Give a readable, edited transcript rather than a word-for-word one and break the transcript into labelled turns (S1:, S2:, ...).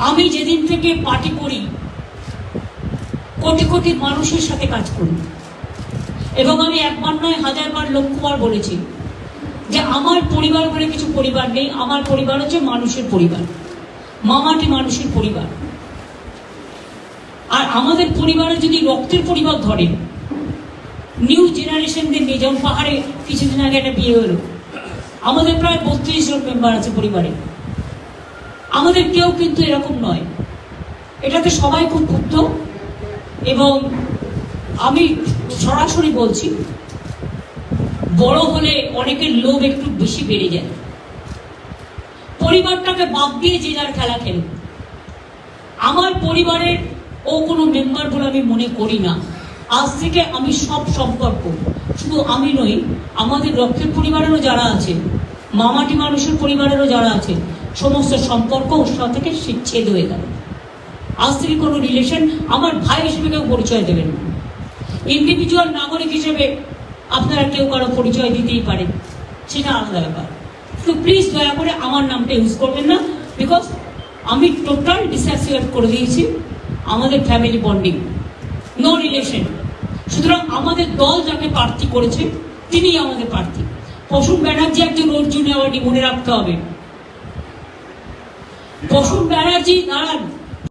S1: আমি যেদিন থেকে পার্টি করি কোটি কোটি মানুষের সাথে কাজ করি, এবং আমি একবার নয় হাজারবার লক্ষবার বলেছি যে আমার পরিবার বলে কিছু পরিবার নেই, আমার পরিবার হচ্ছে মানুষের পরিবার, মামাটি মানুষের পরিবার। আর আমাদের পরিবারে যদি রক্তের পরিবার ধরেন, নিউ জেনারেশনদের নিয়ে, যেমন পাহাড়ে কিছুদিন আগে একটা বিয়ে হলো, আমাদের প্রায় 32 জন মেম্বার আছে পরিবারে। আমাদের কেউ কিন্তু এরকম নয়, এটাতে সবাই খুব ক্ষুব্ধ। এবং আমি সরাসরি বলছি, বড় হলে অনেকের লোভ একটু বেশি বেড়ে যায়। পরিবারটাকে বাদ দিয়ে যে যার খেলা খেলে। আমার পরিবারের ও কোনো মেম্বার বলে আমি মনে করি না। আজ থেকে আমি সব সম্পর্ক, শুধু আমি নই, আমাদের রক্তের পরিবারেরও যারা আছে, মামাটি মানুষের পরিবারেরও যারা আছে, সমস্ত সম্পর্ক ওর সাথে থেকে ছেদ হয়ে গেল। আজ থেকে কোনো রিলেশন আমার ভাই হিসেবে কেউ পরিচয় দেবেন না। ইন্ডিভিজুয়াল নাগরিক হিসেবে আপনারা কেউ কারো পরিচয় দিতেই পারে, সেটা আলাদা ব্যাপার। তো প্লিজ দয়া করে আমার নামটা ইউজ করবেন না, বিকজ আমি টোটাল ডিসঅ্যাসোসিয়েট করে দিয়েছি আমাদের ফ্যামিলি বন্ডিং, নো রিলেশন। সুতরাং আমাদের দল যাকে প্রার্থী করেছে তিনি আমাদের প্রার্থী। প্রসূন ব্যানার্জি একজন অর্জুন অ্যাওয়ার্ডি, মনে রাখতে হবে। প্রসূন ব্যানার্জি দাঁড়ান।